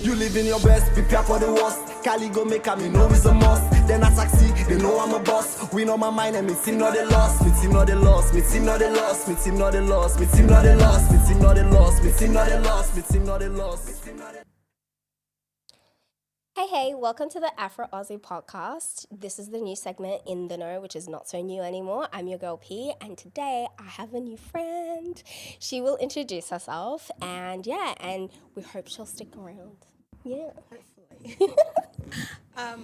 You live in your best, prepare for the worst. Cali go make a me know it's a must. Then I taxi, they know I'm a boss. We know my mind and me team not the loss. Me team not the loss, me team not the loss. Me team not the loss, me team not the loss. Me team not the loss, me team not the loss. Me team not the loss, me team not the loss. Hey, welcome to the Afro Aussie podcast. This is the new segment In the Know, which is not so new anymore. I'm your girl P, and today I have a new friend. She will introduce herself, and we hope she'll stick around. Yeah. Hopefully.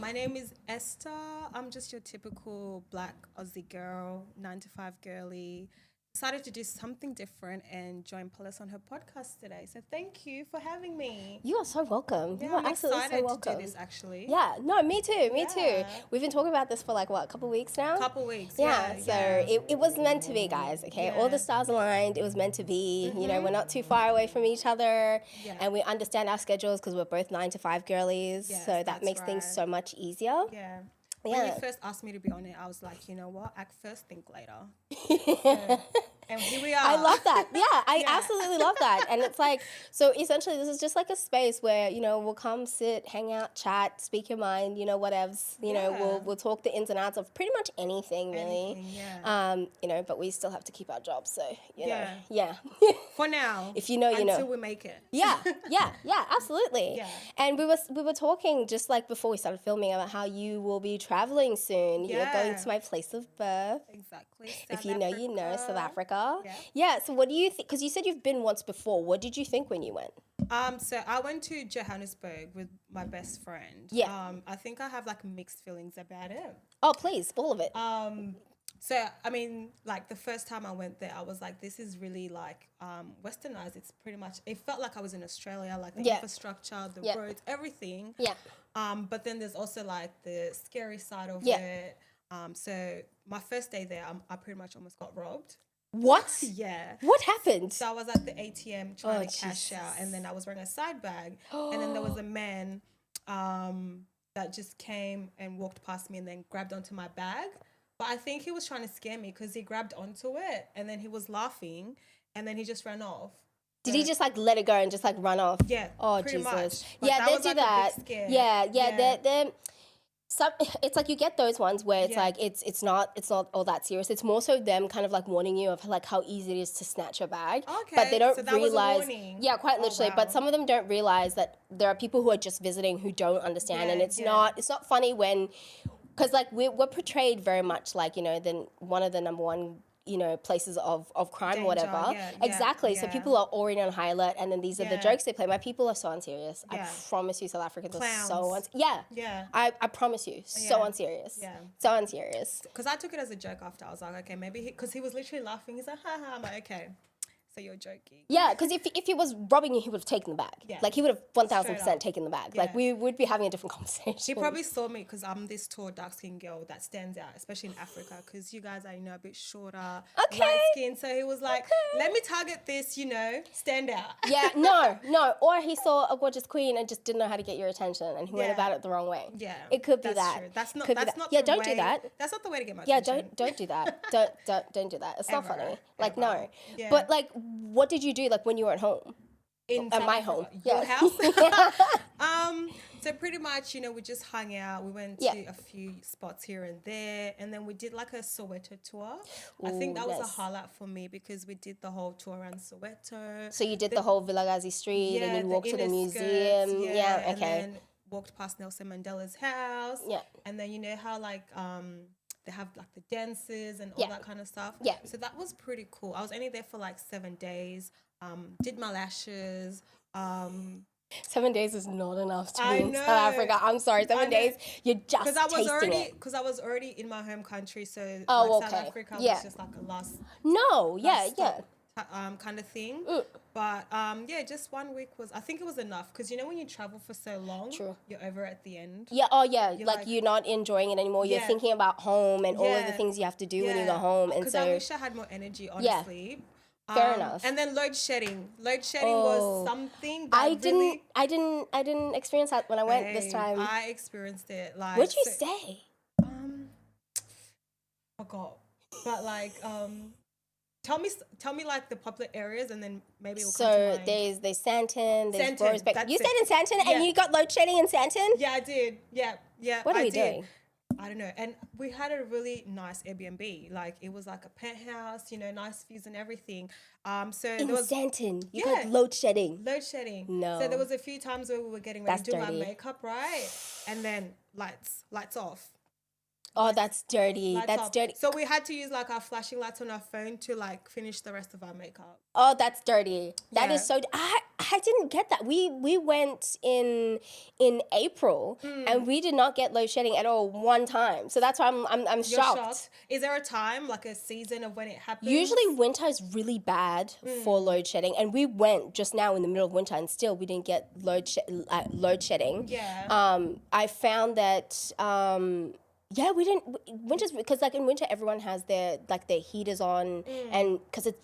My name is Esther. I'm just your typical Black Aussie girl, 9-to-5 girly. Decided to do something different and join Paulus on her podcast today. So thank you for having me. You are so welcome. Yeah, you are I'm absolutely excited so welcome. to do this actually. Yeah, no, me too. Yeah. We've been talking about this for like, a couple weeks now? Couple weeks, So yeah. it was meant to be, guys, okay? All the stars aligned. It was meant to be. You know, we're not too far away from each other. Yeah. And we understand our schedules because we're both 9-to-5 girlies. Yes, so that that's makes things right. so much easier. Yeah. Yeah. When you first asked me to be on it, I was like, you know what? Act first, think later. And here we are. I love that. Yeah, I Yeah. absolutely love that. And it's like, so essentially this is just like a space where, you know, we'll come sit, hang out, chat, speak your mind, you know, whatevs. You know, Yeah. we'll talk the ins and outs of pretty much anything really. Anything, yeah. You know, but we still have to keep our jobs, so you know. Yeah. Yeah. For now. If you know, you know. Until we make it. Yeah, absolutely. Yeah. And we were talking just like before we started filming about how you will be traveling soon. You're going Yeah. to my place of birth. Exactly. If South you know, you know, South Africa. Yeah. So what do you think? Because you said you've been once before. What did you think when you went? So I went to Johannesburg with my best friend. Yeah. I think I have like mixed feelings about it. Oh, please, all of it. So I mean, like the first time I went there, I was like, this is really like westernized. It's pretty much. It felt like I was in Australia, like the Yeah. infrastructure, the Yeah. roads, everything. Yeah. But then there's also like the scary side of Yeah. it. So my first day there, I pretty much almost got robbed. What? Yeah. What happened? So I was at the ATM trying Oh, to cash out, Jesus. and then I was wearing a side bag, and then there was a man that just came and walked past me and then grabbed onto my bag. But I think he was trying to scare me because he grabbed onto it and then he was laughing and then he just ran off. Did he just like let it go and just like run off? Yeah, Oh, pretty Jesus. much. But Yeah, that they was do like a that. big scare. Yeah. Yeah. They're some. It's like you get those ones where it's Yeah. like it's not all that serious. It's more so them kind of like warning you of like how easy it is to snatch your bag. But they Okay, don't so that was a realize. warning. Yeah, quite Oh, literally. wow. But some of them don't realize that there are people who are just visiting who don't understand, and Yeah, it's yeah. not funny when. Because like we're portrayed very much like, you know, one of the number one, you know, places of crime or Danger, whatever. yeah, Exactly. So yeah. people are already on high alert, and then these are the Yeah. jokes they play. My people are so unserious. I Yeah. promise you, South Africans are so Clowns. yeah. Yeah. I promise you, so Yeah. unserious. Yeah. So unserious. Because I took it as a joke after. I was like, okay, maybe because he was literally laughing. He's like, ha ha. I'm like, okay, so you're joking. Yeah, because if he was robbing you, he would have taken the bag. Yeah. Like he would have 1,000% Straight up. taken the bag. Yeah. Like we would be having a different conversation. He probably saw me because I'm this tall, dark-skinned girl that stands out, especially in Africa, because you guys are, you know, a bit shorter, Okay. light-skinned. So he was like, let me target this, you know, stand out. Yeah, no. Or he saw a gorgeous queen and just didn't know how to get your attention, and he went Yeah. about it the wrong way. Yeah, It could be that's that. True. That's not. Could be That's that. not. Yeah, the don't way, do that. That's not the way to get my Yeah, attention. don't do that. Don't do that. It's not Ever, funny. Like ever. no. Yeah. But like, what did you do like when you were at home? In At South my Africa. home. Your Yeah. house. So pretty much, you know, we just hung out. We went Yeah. to a few spots here and there, and then we did like a Soweto tour. I Ooh, think that was nice. a highlight for me because we did the whole tour around Soweto. So you did the whole Vilagazi Street and you walked to the inner skirts, museum. Yeah, and okay. then walked past Nelson Mandela's house. Yeah. And then you know how like they have like the dances and all Yeah. that kind of stuff. Yeah. So that was pretty cool. I was only there for like 7 days. Did my lashes. 7 days is not enough to I be in know. South Africa. I'm sorry, I 7 know. days, you're just Because I was tasting already, it. because I was already in my home country, so Oh, like South okay. Africa Yeah. was just like a last No, yeah. stop, kind of thing. Mm. But yeah, just 1 week was, I think it was enough because you know when you travel for so long, True. you're over at the end. Yeah, oh yeah, You're like like- you're not enjoying it anymore. You're Yeah. thinking about home and all of the Yeah. things you have to do when you go home. And Because so I wish I had more energy, honestly. Fair enough. And then load shedding. Load shedding Oh. was something that I really, didn't experience that when I went this Hey, time. I experienced it. Like, What'd you so- say? Forgot. But like, tell me like the popular areas, and then maybe we'll come So to mind. there's Santon, there's Santon, Rosebeck. that's You it. stayed in Santon Yeah. and you got load shedding in Santon? Yeah, I did. Yeah. What are I we did. doing? I don't know. And we had a really nice Airbnb. Like it was like a penthouse, you know, nice views and everything. So In there was Santon, you Yeah. got load shedding. load shedding. No. So there was a few times where we were getting ready That's to do our dirty. makeup, right? And then lights off. Oh, that's dirty. Lights That's off. dirty. So we had to use like our flashing lights on our phone to like finish the rest of our makeup. Oh, that's dirty. That Yeah. is so. I didn't get that. We went in April and we did not get load shedding at all one time. So that's why I'm You're shocked. Is there a time, like a season of when it happens? Usually winter is really bad for load shedding, and we went just now in the middle of winter, and still we didn't get load shedding. Yeah. I found that. Yeah, we didn't. Winters, because like in winter, everyone has their heaters on, and because it's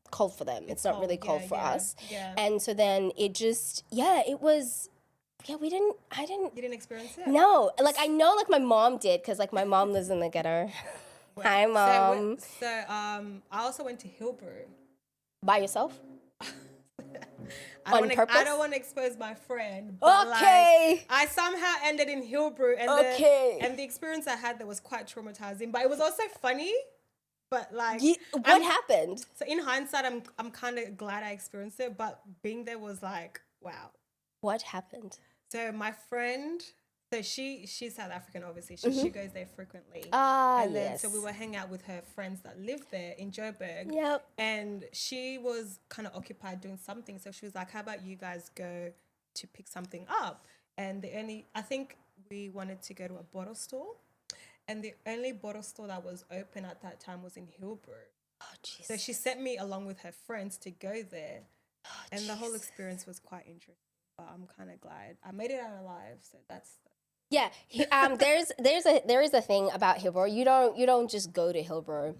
cold for them. It's not really cold, cold for yeah, us. yeah. And so then it just, it was. Yeah, I didn't. You didn't experience it? No, like I know, like my mom did, because like my mom lives in the ghetto. Hi, mom. I also went to Hillbrow. By yourself? I On purpose? don't want to expose my friend. But Okay. Like, I somehow ended in Hillbrow, and Okay. the experience I had there was quite traumatizing, but it was also funny. But like, What happened? So in hindsight, I'm kind of glad I experienced it, but being there was like, wow. What happened? So my friend, so she's South African, obviously. She goes there frequently. Ah, And then yes. so we were hanging out with her friends that live there in Joburg. Yep. And she was kind of occupied doing something. So she was like, how about you guys go to pick something up? And I think we wanted to go to a bottle store. And the only bottle store that was open at that time was in Hillbrow. Oh, jeez. So she sent me along with her friends to go there. And the whole jeez. experience was quite interesting. But I'm kind of glad I made it out alive. So that's Yeah, there is a thing about Hillbrow. You don't just go to Hillbrow.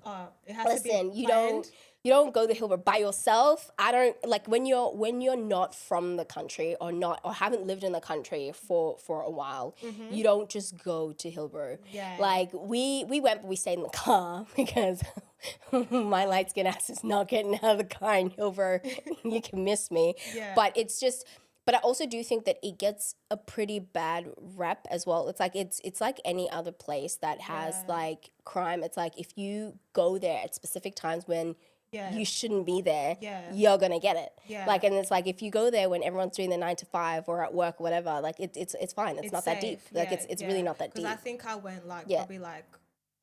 it has to Listen, be you planned. don't go to Hillbrow by yourself. I don't like when you're not from the country or haven't lived in the country for a while. You don't just go to Hillbrow. Yeah. Like we went, but we stayed in the car because my light skin ass is not getting out of the car in Hillbrow. You can miss me. Yeah. But it's just. But I also do think that it gets a pretty bad rep as well. It's like it's like any other place that has like crime. It's like if you go there at specific times when you shouldn't be there, you're gonna get it. Yeah. Like, and it's like if you go there when everyone's doing their 9 to 5 or at work or whatever, like it's fine. It's not that deep. safe. Like Yeah, it's really not that deep. Because I think I went like Yeah. probably like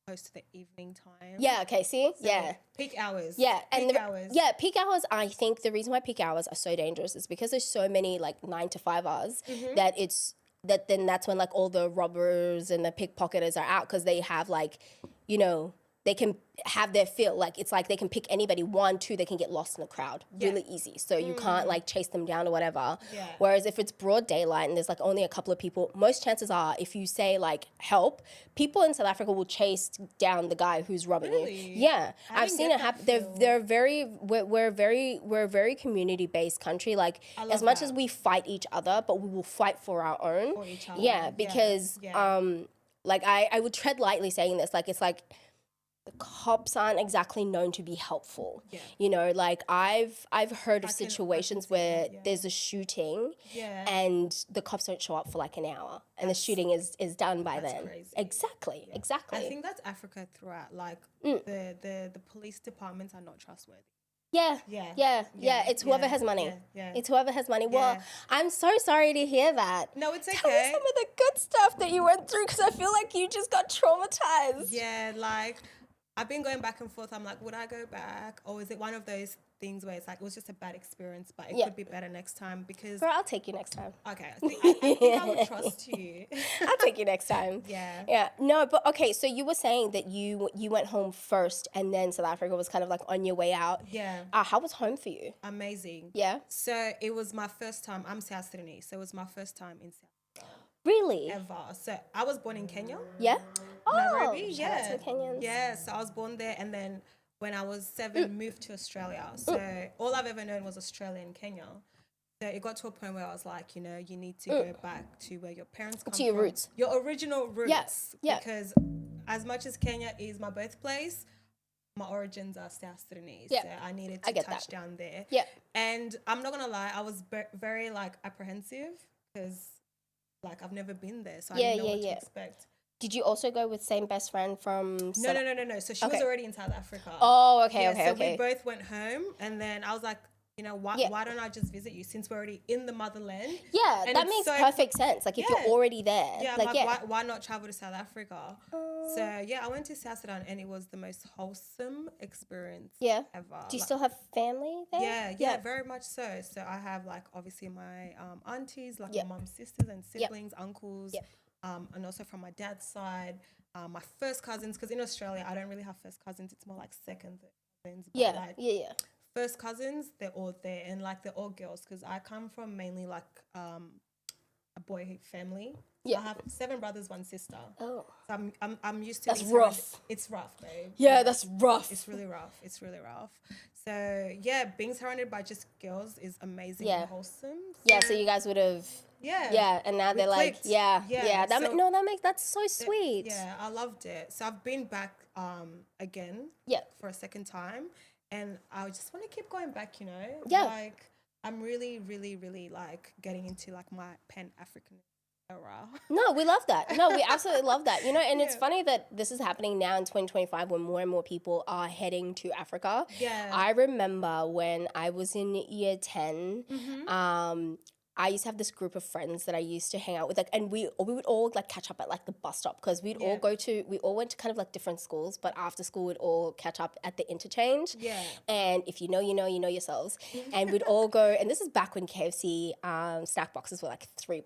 close to the evening time. Yeah. Okay. See. So, Yeah. Peak hours. Yeah, and peak hours. Yeah, peak hours. I think the reason why peak hours are so dangerous is because there's so many like 9 to 5 hours that's when like all the robbers and the pickpocketers are out because they have like, they can have their fill. Like it's like they can pick anybody. 1, 2, they can get lost in the crowd really easy. So you can't like chase them down or whatever. Yeah. Whereas if it's broad daylight and there's like only a couple of people, most chances are if you say like help, people in South Africa will chase down the guy who's robbing Really? you. Yeah, I've didn't seen get it that happen. feel. We're a very community based country. Like love as much that. as we fight each other, but we will fight for our own. For each other. Yeah, Yeah, because yeah. like I would tread lightly saying this. Like it's like the cops aren't exactly known to be helpful. Yeah. Like I've heard of I can situations see where that, yeah. there's a shooting Yeah. and the cops don't show up for like an hour and the shooting is done by that's then. crazy. Exactly. I think that's Africa throughout. Like Mm. the police departments are not trustworthy. Yeah. Yeah. Yeah. Yeah. It's whoever Yeah. has money. Yeah. Yeah. It's whoever has money. Well, Yeah. I'm so sorry to hear that. No, it's Tell me okay. some of the good stuff that you went through because I feel like you just got traumatized. Yeah, like I've been going back and forth. I'm like, would I go back? Or is it one of those things where it's like, it was just a bad experience, but it Yeah. could be better next time? Because, Girl, I'll take you next time. okay, I think I would trust you. I'll take you next time. Yeah. Yeah. No, but okay, so you were saying that you went home first and then South Africa was kind of like on your way out. Yeah. How was home for you? Amazing. Yeah. So it was my first time. I'm South Sudanese. So it was my first time in South Really? ever. So I was born in Kenya. Yeah. Oh, Nairobi, shout out to the Kenyans. Yeah, so I was born there, and then when I was 7, moved to Australia. So all I've ever known was Australia and Kenya. So it got to a point where I was like, you need to go back to where your parents come To your from. roots. Your original roots. Yeah. Because as much as Kenya is my birthplace, my origins are South Sudanese. Yeah. So I needed I to get touch that. down there. Yeah. And I'm not gonna lie, I was very like apprehensive because like I've never been there, so I didn't know what to expect. Did you also go with same best friend from? No. So she was already in South Africa. Oh, okay. So we both went home, and then I was like, you know, why don't I just visit you since we're already in the motherland? Yeah, And that it's makes perfect sense. Like if you're already there. Yeah, like why not travel to South Africa? So yeah, I went to South Sudan, and it was the most wholesome experience ever. Do you still have family there? Yeah, very much so. So I have like obviously my aunties, like my mom's sisters and siblings, uncles, and also from my dad's side, my first cousins. Because in Australia, I don't really have first cousins. It's more like second cousins. But like, first cousins, they're all there, and like they're all girls. Because I come from mainly like a boy family. So I have 7 brothers, 1 sister. Oh. So I'm used to. That's rough. It's rough, babe. Yeah, that's rough. It's really rough. It's really rough. So yeah, being surrounded by just girls is amazing and wholesome. So you guys would have. And now they're clicked. like, that's so sweet. Yeah, I loved it. So I've been back again. For a second time, and I just want to keep going back. You know. Yeah. Like I'm really, really, really like getting into like my Pan-African era. No, we love that. No, we absolutely love that. You know, and it's funny that this is happening now in 2025 when more and more people are heading to Africa. Yeah. I remember when I was in year 10, I used to have this group of friends that I used to hang out with, like, and we would all like catch up at like the bus stop because we all went to kind of like different schools, but after school we'd all catch up at the interchange. Yeah. And if you know yourselves, and we'd all go. And this is back when KFC snack boxes were like $3.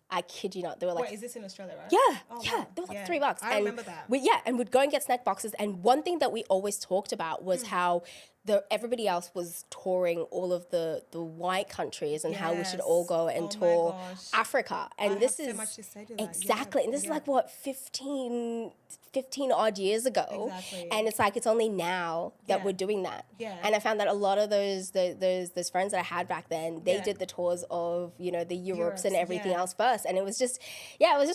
I kid you not, they were like. Wait, is this in Australia, right? Yeah, wow. they were like $3. I remember that. And we'd go and get snack boxes. And one thing that we always talked about was how everybody else was touring all of the white countries and how we should all go and tour Africa. And this is so much to say to that. exactly, and this is like what 15 odd years ago. Exactly. And it's like it's only now that we're doing that. Yeah. And I found that a lot of those friends that I had back then, they did the tours of, you know, the Europes and everything else first. And it was just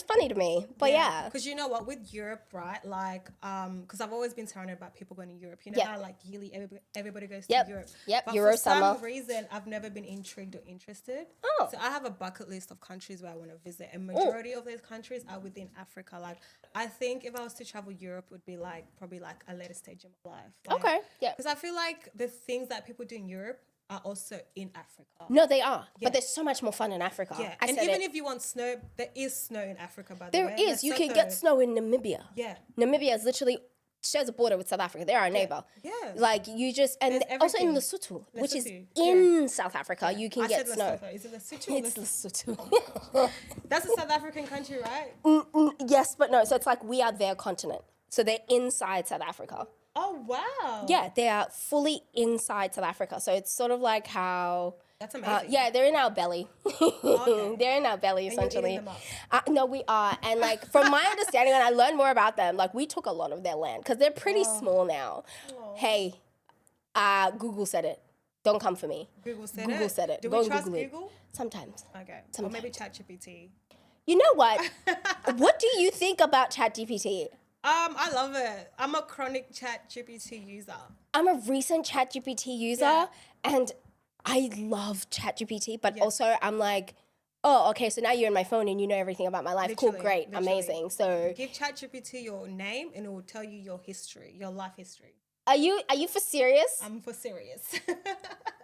funny to me. But because you know what, with Europe, right? Like, because I've always been surrounded by people going to Europe. You know how like yearly everybody goes to Europe. But Euro for summer. some reason, I've never been intrigued or interested. Oh. So I have a bucket list of countries where I want to visit, and majority of those countries are within Africa. Like, I think if I was to travel Europe, it would be like probably like a later stage in my life. Like, Okay, yeah. Because I feel like the things that people do in Europe are also in Africa. No, they are. But there's so much more fun in Africa. Yeah, and even if you want snow, there is snow in Africa, by the way. there is. You can get snow in Namibia. Yeah. Namibia is literally shares a border with South Africa. They're our neighbor. Yeah. Like you just, and There's also in everything. Lesotho, which is Lesotho, in South Africa, you can I get said snow. Lesotho. Is it Lesotho? It's Lesotho. That's a South African country, right? Yes, but no. So it's like we are their continent. So they're inside South Africa. Oh, wow. Yeah, they are fully inside South Africa. So it's sort of like how. That's amazing. They're in our belly. Okay. They're in our belly, And you're essentially. eating them up. No, we are. And like from my understanding, when I learned more about them, like we took a lot of their land because they're pretty small now. Hey, Google said it. Don't come for me. Google said Google it? said it. Do Go we and trust Google it. Google? Sometimes. Okay. Or Sometimes. maybe ChatGPT. You know what? What do you think about ChatGPT? I love it. I'm a chronic ChatGPT user. I'm a recent ChatGPT user and I love ChatGPT, but also I'm like, oh, okay, so now you're in my phone and you know everything about my life. Literally, Cool, great, literally. amazing. So Give ChatGPT your name and it will tell you your history, your life history. are you for serious? I'm for serious.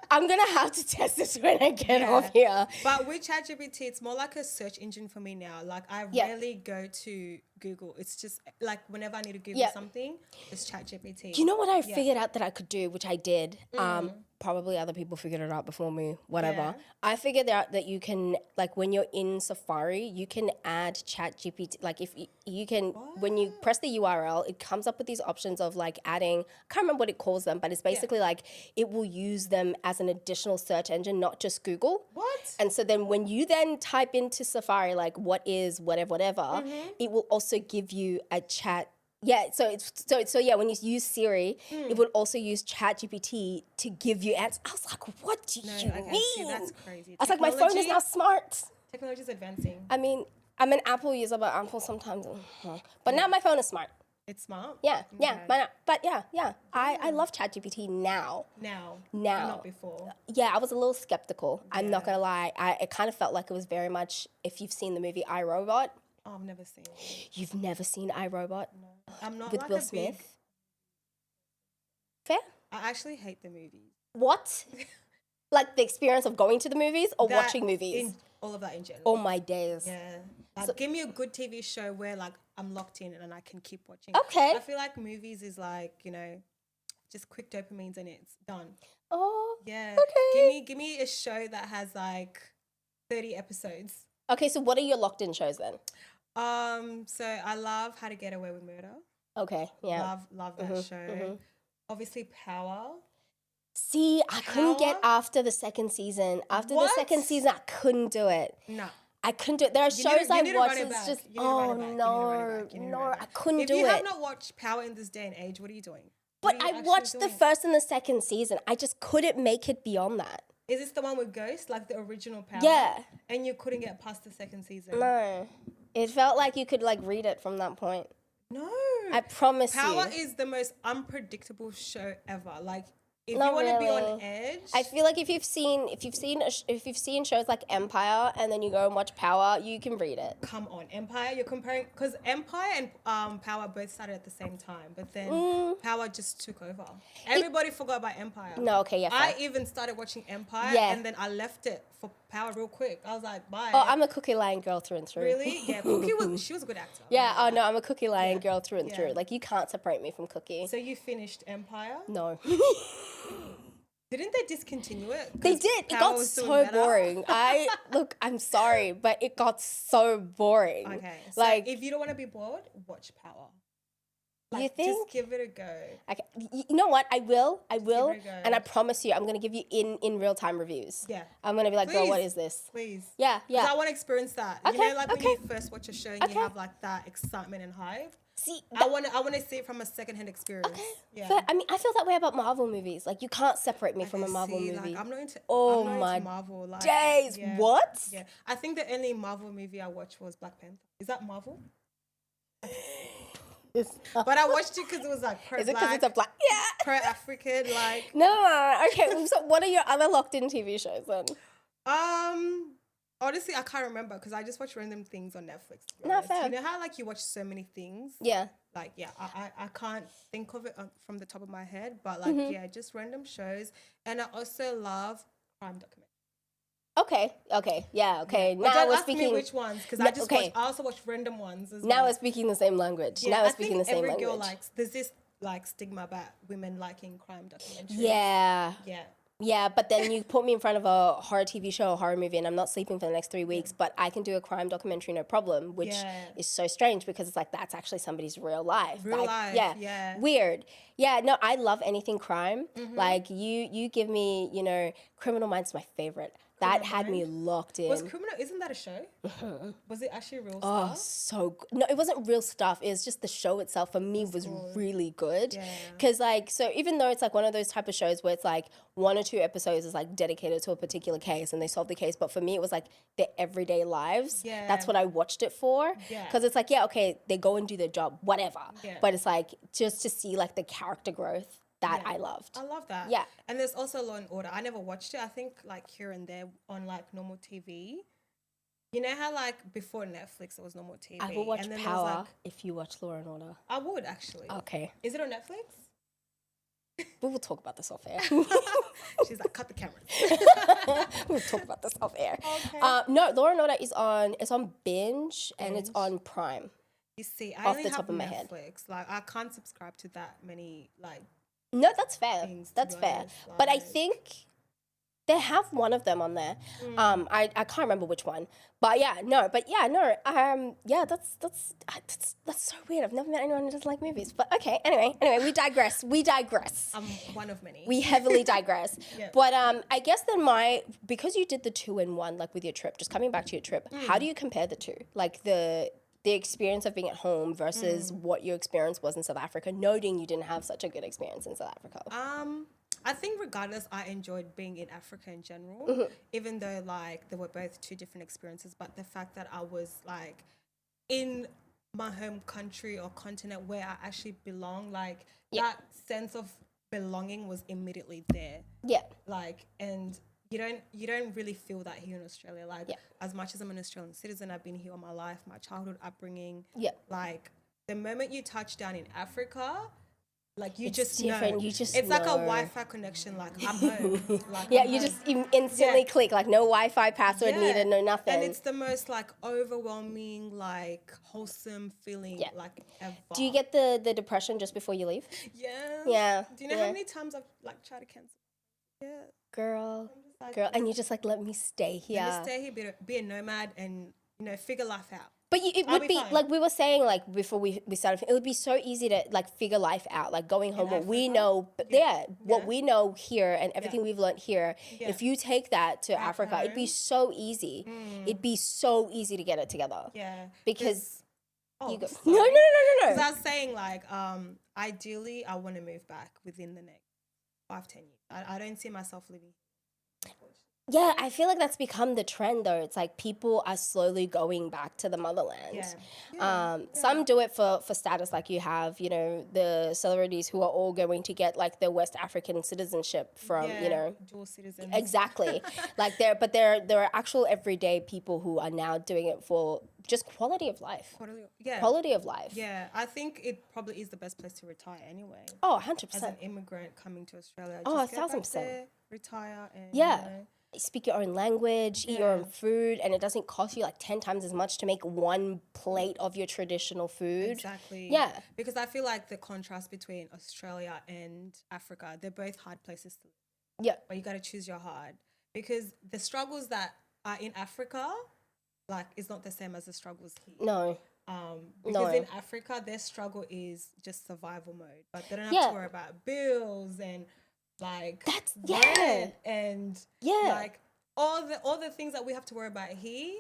I'm gonna have to test this when I get off here. But with ChatGPT, it's more like a search engine for me now. Like I rarely go to Google. It's just like whenever I need to Google something, it's ChatGPT. Do you know what I figured out that I could do, which I did? Probably other people figured it out before me, whatever. Yeah. I figured out that you can, like when you're in Safari, you can add ChatGPT. Like if you can, when you press the URL, it comes up with these options of like adding, I can't remember what it calls them, but it's basically like it will use them as an additional search engine, not just Google. What? And so then when you then type into Safari, like what is whatever, it will also give you a chat. Yeah, so when you use Siri, it would also use ChatGPT to give you answers. I was like, what do you mean? See, that's crazy. I was like, my phone is now smart. Technology is advancing. I mean, I'm an Apple user, but Apple sometimes, but now my phone is smart. It's smart. Yeah, yeah, Okay. why not? But yeah. I love ChatGPT now. Now. Now. Not before. Yeah, I was a little skeptical. I'm not Yeah. gonna lie. It kind of felt like it was very much, if you've seen the movie iRobot, Oh, I've never seen it. you've never seen iRobot I'm not with like Will a big. Smith. Fair? I actually hate the movies. What? Like the experience of going to the movies or That watching movies? all of that in general. Oh my days. Yeah. Like, give me a good TV show where like I'm locked in and I can keep watching. Okay. I feel like movies is like, just quick dopamines and it's done. Oh. Yeah. Okay. Give me a show that has like 30 episodes. Okay, so what are your locked in shows then? So I love How to Get Away with Murder. Okay, yeah. Love that show. Obviously Power. See, I couldn't get Power? after the second season. After What? the second season, I couldn't do it. No. I couldn't do it. There are You shows need I to watch run it that's back. just, You need to run oh it back. You need to run it no, back. You need to no, run it I back. couldn't If do you have it. not watched Power in this day and age, what are you doing? But What are you I actually watched the doing? first and the second season. I just couldn't make it beyond that. Is this the one with Ghost, like the original Power? Yeah. And you couldn't get past the second season? No. It felt like you could like read it from that point. No. I promise Power you. is the most unpredictable show ever. Like, if Not you want to be on really. edge, I feel like if you've seen shows like Empire and then you go and watch Power, you can read it. come on, Empire. You're comparing because Empire and Power both started at the same time, but then Power just took over. Everybody forgot about Empire. No, okay, yeah, I fair. even started watching Empire, Yeah. and then I left it for Power real quick. I was like, bye. Oh, I'm a Cookie Lane girl through and through. really, yeah. Cookie she was a good actor. Yeah, oh no, I'm a Cookie Lane girl through and Yeah. through. Like you can't separate me from Cookie. So you finished Empire. No. Didn't they discontinue it? They 'Cause did. It Power got was doing so better? boring. I'm sorry, but it got so boring. Okay, so Like, if you don't want to be bored, watch Power. you think? Just give it a go. Okay, you know what? I will, it a go. and I promise you, I'm gonna give you in real time reviews. Yeah. I'm gonna be like, girl, what Please. is this? Please. Yeah, 'Cause yeah. I want to experience that. Okay, You know, like when okay. you first watch a show and Okay. you have like that excitement and hype. See, I want to see it from a secondhand experience. Yeah. but I mean, I feel that way about Marvel movies. Like, you can't separate me from a Okay, Marvel see, movie. Like, I'm not into. Oh I'm not my into Marvel. Like, days, yeah, what? Yeah. I think the only Marvel movie I watched was Black Panther. Is that Marvel? But I watched it because it was like pro Is it because black, it's a black? Yeah. pro African. Like, No. Okay. So, what are your other locked-in TV shows then? honestly, I can't remember because I just watch random things on Netflix. to be No, honest. fair. You know how like you watch so many things. Yeah. Like, yeah, I can't think of it from the top of my head, but like, Mm-hmm. yeah, just random shows. And I also love crime documentaries. Okay. Okay. Yeah. Okay. But Now don't we're ask me speaking. which ones because No, I just okay. I also watch random ones as Now well. we're speaking the same language. Yeah, Now we're I speaking the think same every girl language. there's this like stigma about women liking crime documentaries. Yeah. Yeah. Yeah, but then you put me in front of a horror TV show, a horror movie, and I'm not sleeping for the next 3 weeks, but I can do a crime documentary, no problem, which Yeah. is so strange because it's like, that's actually somebody's real life. Real Like, life, Yeah. yeah. Weird. Yeah, no, I love anything crime. Mm-hmm. Like, you give me, Criminal Minds is my favorite. That had me locked in. Was Criminal, isn't that a show? Was it actually real Oh, stuff? so good. No, it wasn't real stuff. It was just the show itself for me was really good. Yeah. Because so even though it's like one of those type of shows where it's like 1 or 2 episodes is like dedicated to a particular case and they solve the case, but for me it was like their everyday lives. Yeah. That's what I watched it for. Yeah. Because it's like, yeah, okay, they go and do their job, whatever. Yeah. But it's like just to see like the character growth that Yeah. I loved. I love that. Yeah. And there's also Law and Order. I never watched it. I think like here and there on like normal TV. You know how like before Netflix it was normal TV. I will watch and then there was, Power like, if you watch Law and Order. I would actually. Okay. Is it on Netflix? We will talk about this off air. She's like, cut the cameras. We'll talk about this off air. Okay. No, Law and Order is on. It's on Binge and it's Binge. on Prime. You see, I Off only the have top of my head. Netflix. Like I can't subscribe to that many like No, that's fair. Things, to That's be fair. honest, But I like- think they have one of them on there. I can't remember which one. But yeah, no. Yeah, that's so weird. I've never met anyone who doesn't like movies. But okay, anyway, we digress. I'm one of many. We heavily digress. Yeah. But I guess then because you did the 2-in-1 like with your trip, just coming back to your trip, how do you compare the two? Like the experience of being at home versus what your experience was in South Africa, noting you didn't have such a good experience in South Africa. I think regardless, I enjoyed being in Africa in general, Mm-hmm. even though like they were both two different experiences. But the fact that I was like in my home country or continent where I actually belong. Like Yeah. that sense of belonging was immediately there. Yeah. Like, and you don't really feel that here in Australia. Like, Yeah. as much as I'm an Australian citizen, I've been here all my life, my childhood upbringing. Yeah. Like, the moment you touch down in Africa, like you It's just different. know. You just it's like a know. Wi-Fi connection. Like I'm home. Like Yeah, I'm you home. just instantly Yeah. click, like no Wi-Fi password Yeah. needed, no nothing. And it's the most like overwhelming, like wholesome feeling, Yeah. like ever. Do you get the depression just before you leave? Yeah. Yeah, Do you know yeah. how many times I've like tried to cancel? Yeah. Girl, Like, girl, and you're just like, let me stay here. Let me stay here, be a nomad, and figure life out. But it I'll would be be fine. like we were saying, like before we started, it would be so easy to like figure life out, like going home. What we Africa? know, but what we know here and everything we've learned here. Yeah. If you take that to Africa, it'd be home. so easy. It'd be so easy to get it together. Yeah. Because Oh, you go. sorry. No. Because I was saying, like, ideally, I want to move back within the next 5-10 years. I don't see myself living. Yeah, I feel like that's become the trend though. It's like people are slowly going back to the motherland. Yeah. Some do it for status, like you have, the celebrities who are all going to get like the West African citizenship from, dual citizens. exactly. Like there are actual everyday people who are now doing it for just quality of life. Quality of life. Yeah, I think it probably is the best place to retire anyway. Oh, 100%. As an immigrant coming to Australia. Oh, just get back 1,000%. there, retire, and Yeah. Speak your own language, eat your own Yeah. food, and it doesn't cost you like 10 times as much to make one plate of your traditional food. Exactly. Yeah. Because I feel like the contrast between Australia and Africa, they're both hard places to live. Yeah. But you got to choose your hard. Because the struggles that are in Africa, like, is not the same as the struggles here. No. Because No. in Africa, their struggle is just survival mode. But they don't have Yeah. to worry about bills and like Yeah. rent and Yeah. like all the things that we have to worry about here,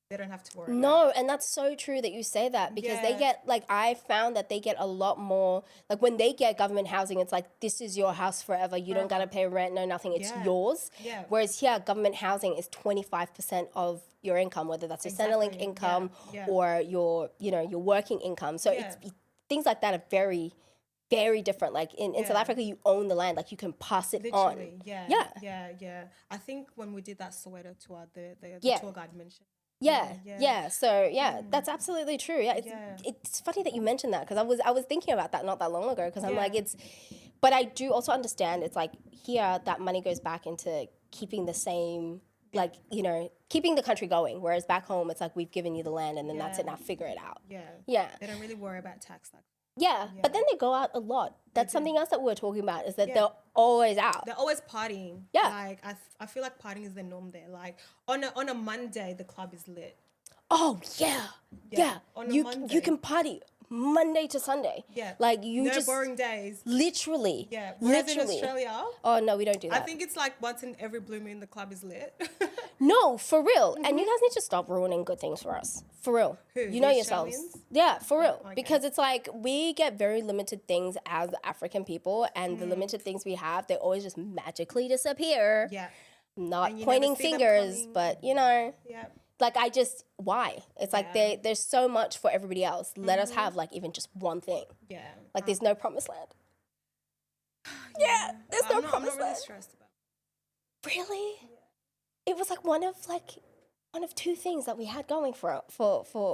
they don't have to worry about. No, and that's so true that you say that because they Yeah. get like I found that they get a lot more like when they get government housing, it's like this is your house forever. You don't gotta pay rent, no nothing. It's Yeah. yours. Yeah. Whereas here, government housing is 25% of your income, whether that's a Centrelink Exactly. income Yeah. or your your working income. So Yeah. it's things like that are very, very different. Like in South Yeah. Africa, you own the land, like you can pass it Literally, on. yeah. I think when we did that Soweto tour, the Yeah. tour guide mentioned. Yeah. So that's absolutely true. Yeah, Yeah. it's funny that you mentioned that because I was thinking about that not that long ago because I'm Yeah. like but I do also understand it's like here that money goes back into keeping the same like keeping the country going, whereas back home it's like we've given you the land and then that's it, Yeah. now figure it out. Yeah. Yeah. They don't really worry about tax like Yeah, but then they go out a lot. That's something else that we were talking about is that Yeah. they're always out. they're always partying. Yeah. Like I feel like partying is the norm there. Like on a Monday the club is lit. Oh yeah. On a You Monday. can party Monday to Sunday. Yeah. Like you no just boring days. literally. Yeah. Whereas Literally. in Australia, Oh no, we don't do I that. think it's like once in every blue moon the club is lit. No, for real. And Mm-hmm. you guys need to stop ruining good things for us. For real. Who, You know the yourselves. Australians? Yeah, for real. okay. Because it's like we get very limited things as African people and Mm. the limited things we have, they always just magically disappear. yeah. Not And you pointing never see them fingers, coming. but Yeah. like why? It's like Yeah. there's so much for everybody else. Let us have like even just one thing. Yeah. Like there's no promised land. Yeah, there's no I'm not promised really land. stressed about it. Really? It was like one of two things that we had going for.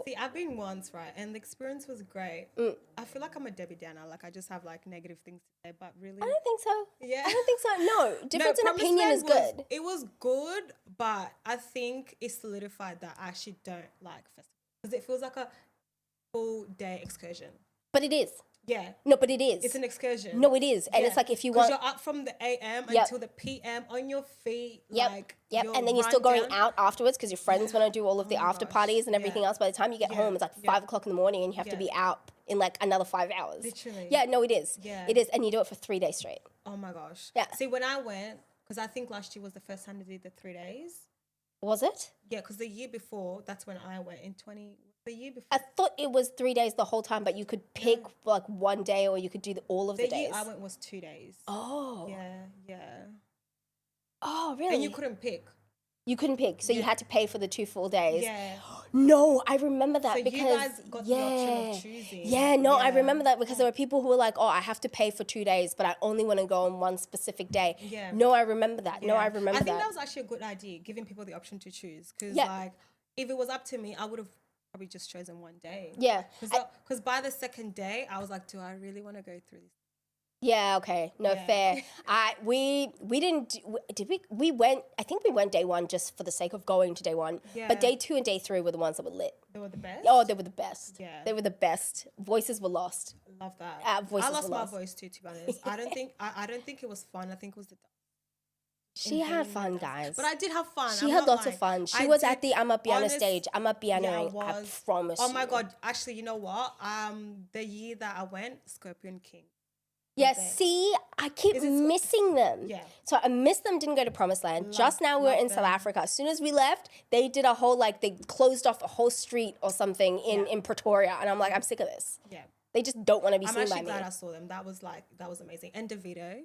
See, I've been once, right? And the experience was great. Mm. I feel like I'm a Debbie Downer. Like, I just have, like, negative things to say, but really... I don't think so. Yeah. I don't think so. No, difference in Promised opinion Land is was- good. It was good, but I think it solidified that I actually don't like festivals. Because it feels like a full-day excursion. But it is. Yeah. No, but it is. It's an excursion. No, it is. And Yeah. it's like if you 'Cause want... you're up from the AM Yep. until the PM on your feet. Yep, Like, yep. And then you're still run going down. out afterwards because your friends want to do all of the Oh my after gosh, parties and everything yeah. else. By the time you get Yeah, home, it's like yeah. 5 o'clock in the morning and you have to Yeah. be out in like another 5 hours. Literally. Yeah, no, it is. Yeah. It is. And you do it for 3 days straight. Oh my gosh. Yeah. See, when I went, because I think last year was the first time they did the 3 days. Was it? Yeah, because the year before, that's when I went in the year before. I thought it was 3 days the whole time, but you could pick like one day or you could do all of the The year days. I went was 2 days. Oh. Yeah, yeah. Oh, really? And you couldn't pick. You couldn't pick, so you had to pay for the 2 full days. Yeah. No, I remember that So because you guys got the option of choosing. Yeah, no, I Yeah. remember that because there were people who were like, "Oh, I have to pay for 2 days, but I only want to go on one specific day." Yeah. No, I remember that. No, I remember I think that that. was actually a good idea, giving people the option to choose. Because Yeah. like, if it was up to me, I would have probably just chosen one day. Yeah. Because by the second day, I was like, do I really want to go through this? Yeah, okay. No, Yeah. fair. We didn't did we went, I think we went day 1 just for the sake of going to day 1. Yeah. But day 2 and day 3 were the ones that were lit. They were the best. Oh, they were the best. Yeah. They were the best. Voices were lost. Love that. voices I lost were my lost. voice too, to be honest. I don't think it was fun. I think it was the. She had fun, guys. But I did have fun. She I'm had not lots of lying. fun. She I was did- at the Amapiano honest- stage. Amapiano, Yeah, I was. promise Oh my you. god! Actually, you know what? The year that I went, Scorpion King. Yes, there. see, I keep Is it missing them. Yeah. So I missed them, didn't go to Promised Land. Just now we were love in South them. Africa. As soon as we left, they did a whole, like, they closed off a whole street or something in Pretoria. And I'm like, I'm sick of this. Yeah. They just don't want to be I'm seen by actually me. glad I saw them. That was amazing. And Davido.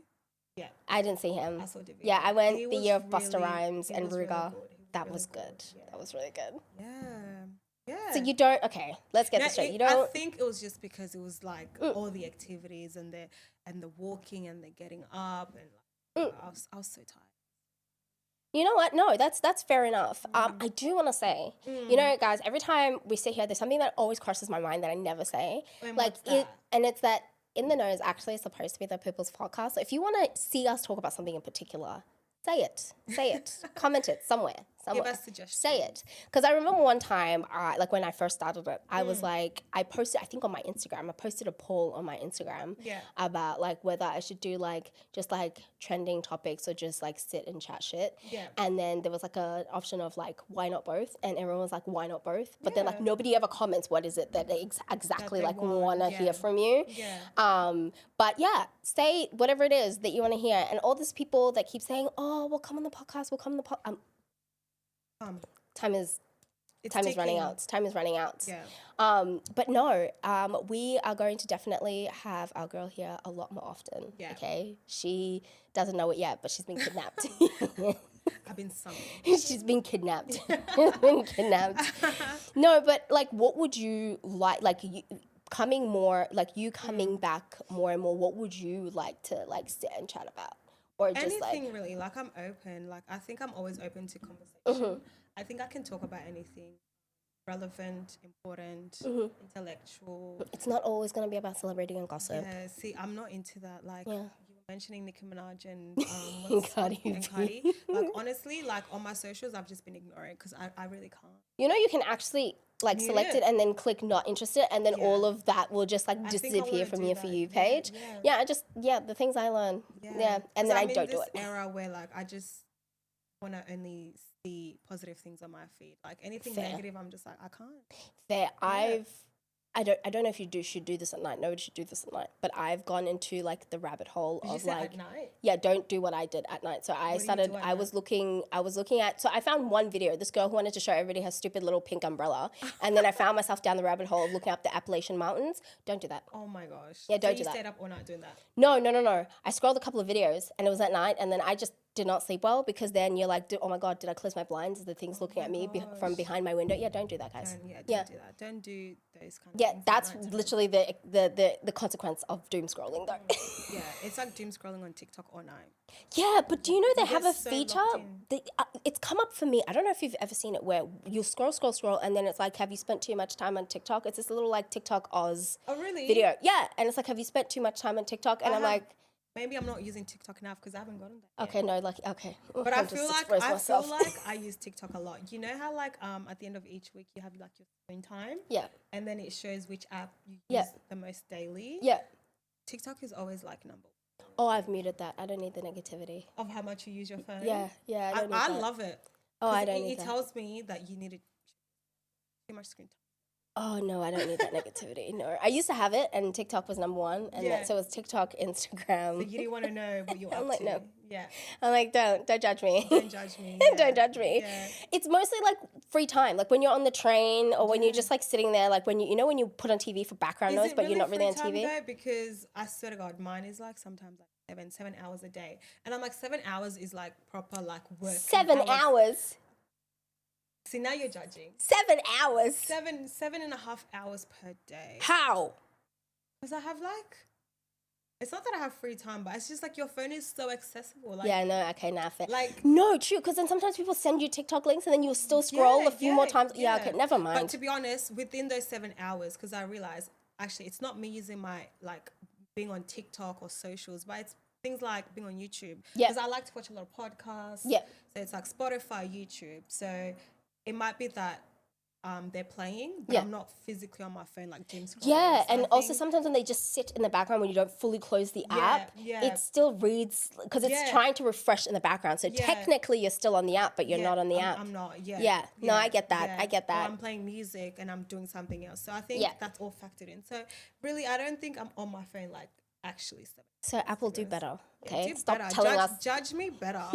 Yeah. I didn't see him. I saw Davido. Yeah, I went He the was year of Busta really- Rhymes he and was really Ruger. good. He was That really was good. Yeah. That was really good. Yeah. Yeah. So you don't, okay, let's get No, this straight. You I don't, think it was just because it was like all the activities and the walking and the getting up and like, I was so tired. you know what? No, that's fair enough. I do want to say, you know, guys, every time we sit here, there's something that always crosses my mind that I never say. And Like what's that? and it's that In the Know is actually supposed to be the people's podcast. So if you want to see us talk about something in particular, say it, comment it somewhere. us suggestions. Say it. Because I remember one time, like when I first started it, I was like, I posted, I think on my Instagram, I posted a poll on my Instagram Yeah. about like whether I should do like just like trending topics or just like sit and chat shit. Yeah. And then there was like an option of like, why not both? And everyone was like, why not both? But then like Yeah. nobody ever comments what is it that they exactly they like want, want to yeah. hear from you. Yeah. But yeah, say whatever it is that you want to hear. And all these people that keep saying, oh, we'll come on the podcast, we'll come on the podcast. Time is It's running ticking. out. Time is running out. Yeah. But no, we are going to definitely have our girl here a lot more often. Yeah. Okay. She doesn't know it yet, but she's been kidnapped. I've been summoned. She's been kidnapped. Been kidnapped. No, but like, what would you like? Like you coming more, like you coming back more and more. What would you like to like sit and chat about, or just Anything like? really. Like I'm open. Like I think I'm always open to conversation. Mm-hmm. I think I can talk about anything relevant, important, Mm-hmm. intellectual. It's not always going to be about celebrity and gossip. Yeah, see, I'm not into that. Like Yeah. you were mentioning Nicki Minaj and what's- Cardi and B. Cardi. Like honestly, like on my socials, I've just been ignoring because I really can't. You know, you can actually like select it and then click not interested, and then all of that will just like I think I disappear wanna from do your that. For You Yeah, page. yeah. Yeah, the things I learn. Yeah, and 'Cause then I I'm in don't do this it. era where like I just want to only see positive things on my feed. Like anything Fair. negative, I'm just like I can't. Fair. I don't know if you should do this at night. Nobody should do this at night. But I've gone into like the rabbit hole Did you of say like at night? yeah, don't do what I did at night. So I do you started do at I was looking at so I found one video, this girl who wanted to show everybody her stupid little pink umbrella. And then I found myself down the rabbit hole of looking up the Appalachian Mountains. Don't do that. Oh my gosh. Yeah, don't so do you that. stayed up all night doing that. No. I scrolled a couple of videos and it was at night, and then I just did not sleep well because then you're like, oh my God, did I close my blinds? Is the things looking at me from behind my window? Yeah, don't do that, guys. Don't do that. Don't do those kind of Yeah, things. at that's night time. literally the consequence of doom scrolling though. Yeah, it's like doom scrolling on TikTok all night. Yeah, but do you know they have get a so feature? locked in. It's come up for me. I don't know if you've ever seen it where you'll scroll, and then it's like, have you spent too much time on TikTok? It's this little like TikTok Oz Oh really? video. Yeah, and it's like, have you spent too much time on TikTok? And I'm like, maybe I'm not using TikTok enough because I haven't gotten that. okay, no, like, okay. But I'll I feel just like expose myself. I use TikTok a lot. You know how like at the end of each week you have like your screen time, Yeah, and then it shows which app you Yeah. use the most daily. yeah. TikTok is always like number Oh, I've muted that. I don't need the negativity. of how much you use your phone. Yeah, I don't need I that. love it. Oh, 'Cause I don't it, need it that. tells me that you need too much screen time. Oh no, I don't need that negativity. No, I used to have it, and TikTok was number one, and Yeah. so it was TikTok, Instagram. So you didn't want to know what you're I'm up like, to. no. Yeah. I'm like, don't judge me. Don't judge me. Don't judge me. Yeah. It's mostly like free time, like when you're on the train or when you're just like sitting there, like when you know when you put on TV for background Is noise, it but you're not really free on time TV. though? Because I swear to God, mine is like sometimes like 7 hours a day, and I'm like 7 hours is like proper like work. 7 hours. See, now you're judging. 7 hours. 7.5 hours per day. How? Because I have it's not that I have free time, but it's just like your phone is so accessible. Like, Yeah, no, okay, nah, fair. Like- no, true, because then sometimes people send you TikTok links and then you'll still scroll a few more times. Yeah, okay, never mind. But to be honest, within those 7 hours, because I realized actually it's not me using my being on TikTok or socials, but it's things like being on YouTube. Yeah. Because I like to watch a lot of podcasts. Yeah. So it's like Spotify, YouTube. So it might be that they're playing, but Yeah. I'm not physically on my phone like doom scrolling. Yeah, So and I also think- sometimes when they just sit in the background when you don't fully close the app, yeah. it still reads because it's Yeah. trying to refresh in the background. So Yeah. technically you're still on the app, but you're Yeah, not on the I'm, app. I'm not. Yeah. Yeah. No, I get that. I get Or that. I'm playing music and I'm doing something else. So I think Yeah. that's all factored in. So really, I don't think I'm on my phone like actually. So Apple, do better. Okay, Do stop better. telling judge, us. Judge me better.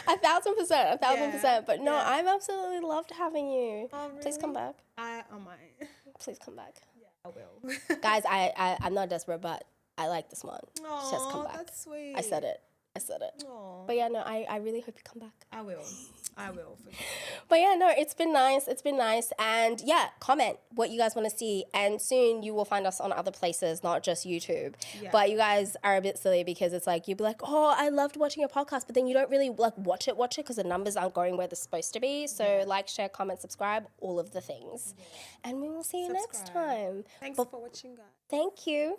1,000%, 1,000%. Yeah, But no, yeah. I've absolutely loved having you. Oh, Please come really? back. I might. Please come back. Yeah, I will. Guys, I'm not desperate, but I like this one. Just come Aw, back. that's sweet. I said it. Aw, But yeah, no, I really hope you come back. I will. I will. For sure. But yeah, no, it's been nice. It's been nice. And yeah, comment what you guys want to see. And soon you will find us on other places, not just YouTube. Yeah. But you guys are a bit silly because it's like, you'll be like, oh, I loved watching your podcast. But then you don't really like watch it because the numbers aren't going where they're supposed to be. So like, share, comment, subscribe, all of the things. And we will see you next Subscribe. time. Thanks for watching, guys. Thank you.